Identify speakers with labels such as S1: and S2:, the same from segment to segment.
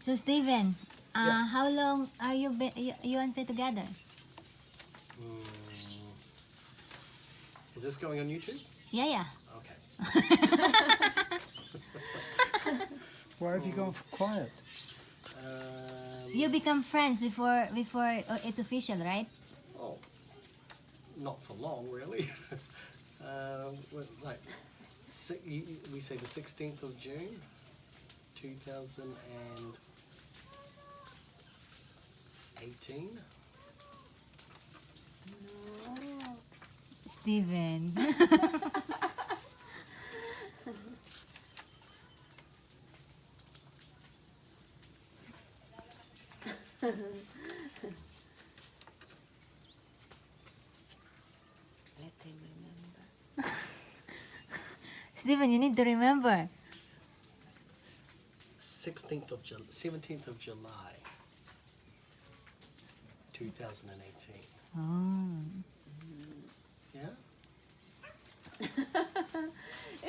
S1: So Steven,
S2: Yeah.
S1: how long are you and Faye together?
S2: Is this going on YouTube?
S1: Yeah, yeah.
S2: Okay.
S3: Why have you gone quiet?
S1: You become friends before it's official, right?
S2: Oh, not for long, really. Like, we say the 16th of June, 2018.
S4: No.
S1: Steven.
S4: Let him remember.
S1: Steven, you need to remember.
S2: 17th of July, 2018.
S1: Oh.
S2: Yeah?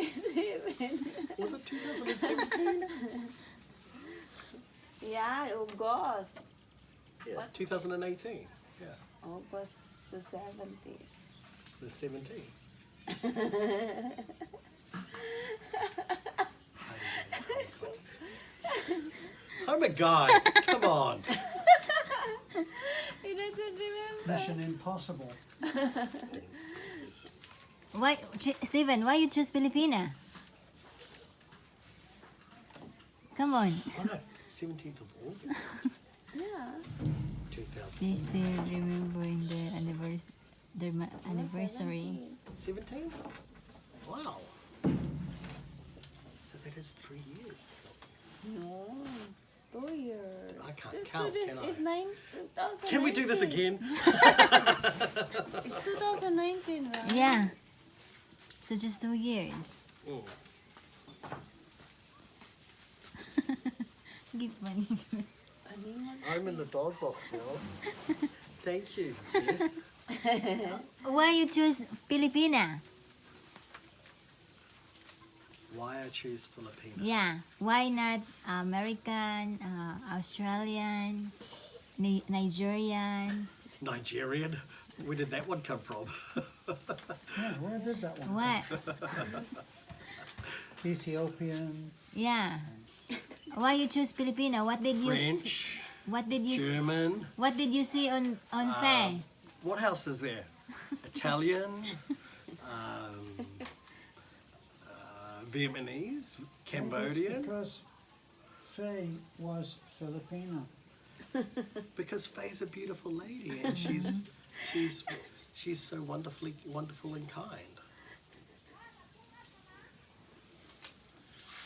S4: Steven.
S2: Was it 2017?
S4: Yeah, August.
S2: Yeah,
S4: What?
S2: 2018. Yeah,
S4: August the 17th.
S2: the 17th. I'm a guy. Come on.
S4: He doesn't remember.
S3: Mission impossible.
S1: Why, Steven? Why you choose Filipina? Come on.
S2: Oh no, 17th of August,
S4: Yeah.
S2: 2000.
S1: They still remembering their anniversary.
S2: 17? Wow. So that is 3 years.
S4: No. 2 years.
S2: I can't count, can I?
S4: It's 2019.
S2: Can we do this again?
S4: It's 2019, right?
S1: Yeah. So just 2 years.
S2: Mm.
S1: Give money.
S2: I'm in the dog box now. Thank you.
S1: Why you choose Filipina?
S2: Why I choose Filipina?
S1: Yeah. Why not American, Australian, Nigerian?
S2: Nigerian? Where did that one come from?
S3: Yeah, where did that one
S1: What?
S3: come? Ethiopian.
S1: Yeah. Why you choose Filipina? What did you?
S2: French,
S1: What did you?
S2: German.
S1: What did you see on Faye?
S2: What else is there? Italian, um, Vietnamese, Cambodian.
S3: Because Faye was Filipina.
S2: Because Faye's a beautiful lady and she's so wonderful and kind.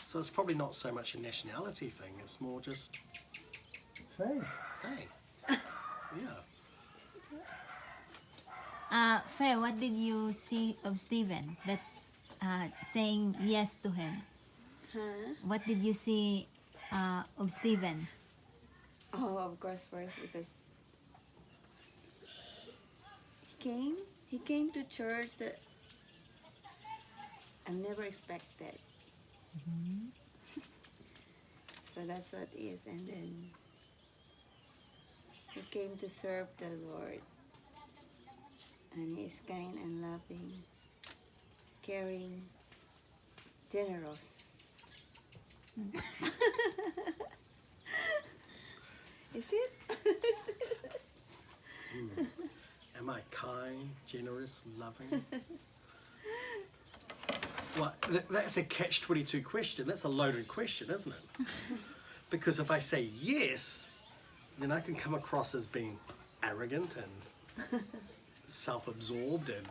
S2: So it's probably not so much a nationality thing. It's more just
S3: Faye.
S2: Faye. Yeah.
S1: Faye, what did you see of Steven that saying yes to him?
S4: Huh?
S1: What did you see of Steven?
S4: Oh, of course, first because he came to church that I never expected. So that's what it is, and then he came to serve the Lord, and he's kind and loving, caring, generous. Is it?
S2: Am I kind, generous, loving? Well, that's a catch-22 question. That's a loaded question, isn't it? Because if I say yes, then I can come across as being arrogant and self-absorbed and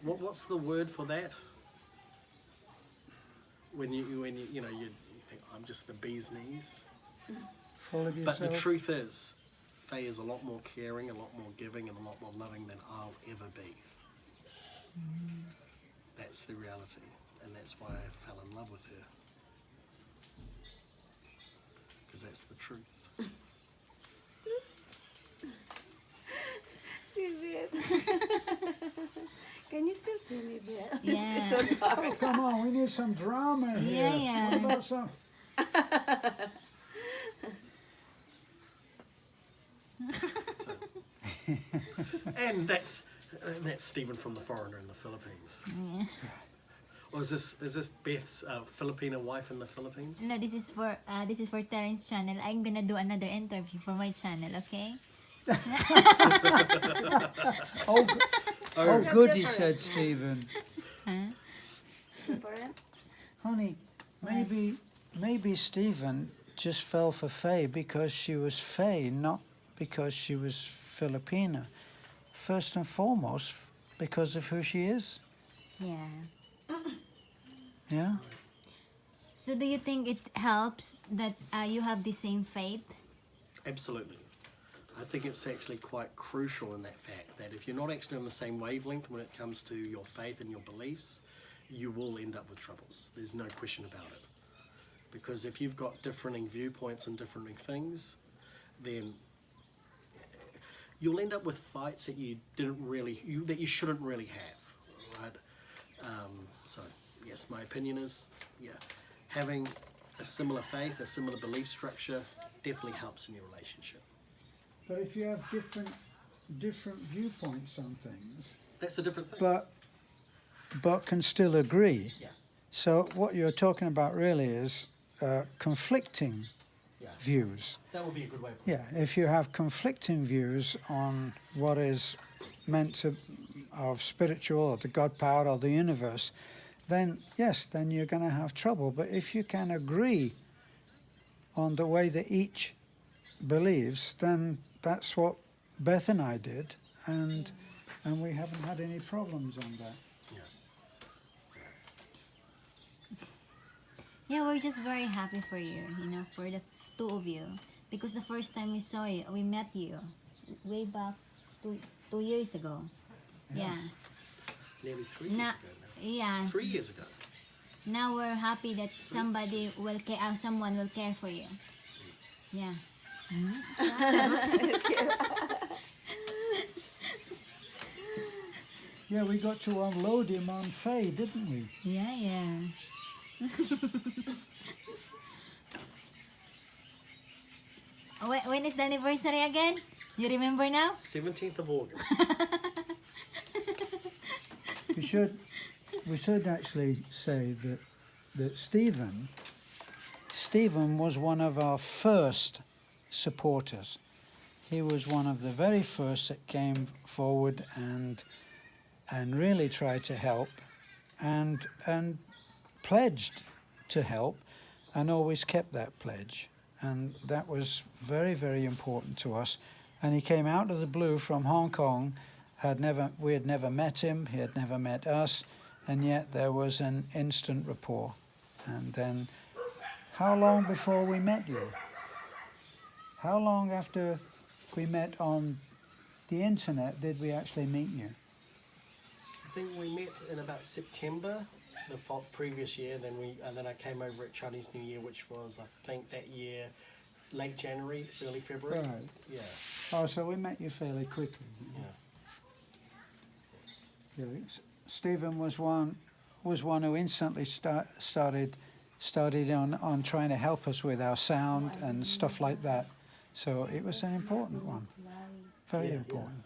S2: what's the word for that? When you think I'm just the bee's knees.
S3: Full of
S2: But
S3: yourself.
S2: the truth is, Faye is a lot more caring, a lot more giving, and a lot more loving than I'll ever be. That's the reality, and that's why I fell in love with her. Because that's the truth.
S4: Sylvia. Can you still see me there?
S1: Yeah.
S4: It's so dark.
S3: Come on, we need some drama here.
S1: Yeah, yeah.
S3: What about some?
S2: And that's Stephen from The Foreigner in the Philippines.
S1: Yeah.
S2: Or is this Beth's Filipina wife in the Philippines?
S1: No, this is for Terrence's channel. I'm gonna do another interview for my channel, okay?
S3: Oh, oh
S4: They're
S3: good, he
S4: different.
S3: said, Stephen.
S4: Different?
S3: Honey, maybe Stephen just fell for Faye because she was Faye, not because she was Filipina. First and foremost, because of who she is.
S1: Yeah.
S3: Yeah?
S1: So do you think it helps that you have the same faith?
S2: Absolutely. I think it's actually quite crucial in that fact that if you're not actually on the same wavelength when it comes to your faith and your beliefs, you will end up with troubles. There's no question about it. Because if you've got differing viewpoints and differing things, then you'll end up with fights that you shouldn't really have, right? So yes, my opinion is, having a similar faith, a similar belief structure definitely helps in your relationship.
S3: But if you have different viewpoints on things,
S2: That's a different thing.
S3: but can still agree.
S2: Yeah.
S3: So what you're talking about really is conflicting
S2: Yeah.
S3: views.
S2: That would be a good way of putting
S3: Yeah, if you have conflicting views on what is meant to of spiritual or the God power or the universe, then yes, then you're going to have trouble. But if you can agree on the way that each believes, then that's what Beth and I did, and we haven't had any problems on that.
S1: Yeah, we're just very happy for you, for the two of you. Because the first time we saw you, we met you way back 2 years ago. Yeah.
S2: Nearly 3 years
S1: Now,
S2: ago now.
S1: yeah.
S2: 3 years ago.
S1: Now we're happy that someone will care for you. Yeah.
S3: Yeah, we got to unload him on Faye, didn't we?
S1: Yeah, yeah. When is the anniversary again? You remember now?
S2: 17th of August.
S3: We should actually say that Stephen was one of our first supporters. He was one of the very first that came forward and really tried to help and pledged to help and always kept that pledge. And that was very, very important to us. And he came out of the blue from Hong Kong. We had never met him, he had never met us, and yet there was an instant rapport. And then, how long before we met you? How long after we met on the internet did we actually meet you?
S2: I think we met in about September the previous year. Then I came over at Chinese New Year, which was I think that year late January, early February.
S3: Right.
S2: Yeah.
S3: Oh, so we met you fairly quickly.
S2: Yeah.
S3: Yeah. Stephen was one who instantly started on trying to help us with our sound and stuff like that. So it was an important one, very
S2: Yeah,
S3: important.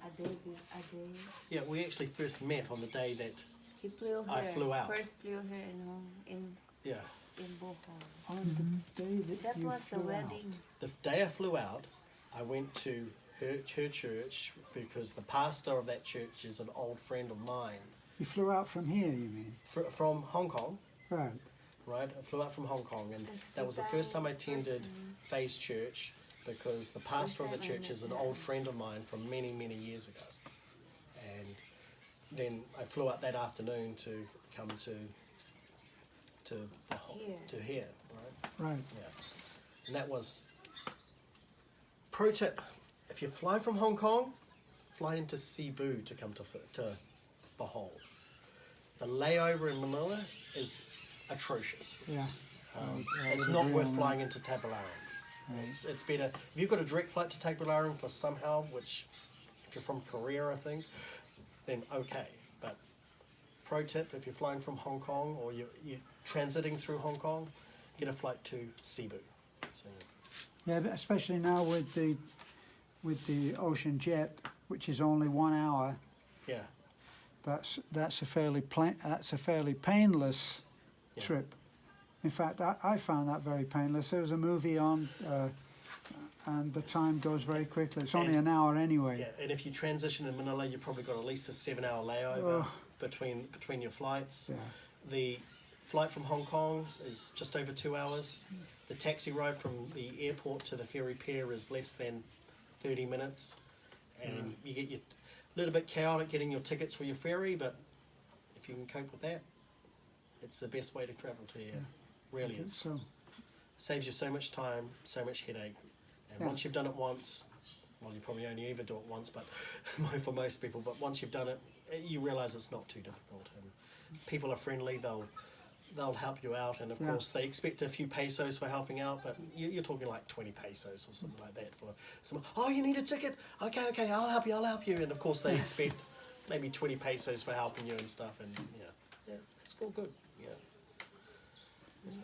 S2: Yeah, we actually first met on the day that
S4: He flew here.
S2: I flew out.
S4: First flew here in
S2: yeah.
S4: Bohol.
S3: On the day
S4: That
S3: you
S4: was the
S3: flew out.
S4: wedding.
S2: The day I flew out, I went to her church because the pastor of that church is an old friend of mine
S3: You flew out from here, you mean?
S2: from Hong Kong.
S3: Right.
S2: Right, I flew out from Hong Kong, and
S4: That's
S2: that was the first time I attended Faye's church because the pastor of the church is an old friend of mine from many, many years ago. And then I flew out that afternoon to come to here, right?
S3: Right.
S2: Yeah. And that was pro tip: if you fly from Hong Kong, fly into Cebu to come to Bohol. The layover in Manila is atrocious.
S3: Yeah. I
S2: It's
S3: would
S2: not
S3: agree
S2: worth
S3: on
S2: flying into Tagbilaran. It's better if you've got a direct flight to Tagbilaran for somehow, which if you're from Korea, I think, then okay. But pro tip: if you're flying from Hong Kong or you're transiting through Hong Kong, get a flight to Cebu. So,
S3: Yeah, but especially now with the Ocean Jet, which is only 1 hour,
S2: Yeah.
S3: that's a fairly painless
S2: Yeah.
S3: trip. In fact, I found that very painless. There was a movie on, and the time goes very quickly. It's only
S2: And-
S3: an hour anyway.
S2: Yeah, and if you transition in Manila, you've probably got at least a 7-hour layover between your flights.
S3: Yeah.
S2: The flight from Hong Kong is just over 2 hours. The taxi ride from the airport to the ferry pier is less than 30 minutes. And you get a little bit chaotic getting your tickets for your ferry, but if you can cope with that, it's the best way to travel to here. Really is.
S3: So,
S2: Saves you so much time, so much headache. And
S3: Yeah.
S2: once you've done it once, well, you probably only ever do it once, but for most people, but once you've done it, you realise it's not too difficult. And people are friendly, they'll help you out, and of
S3: Yeah.
S2: course they expect a few pesos for helping out, but you're talking like 20 pesos or something like that for someone. Oh, you need a ticket? Okay, I'll help you. And of course they expect maybe 20 pesos for helping you and stuff, and yeah, it's all good. Yeah. So,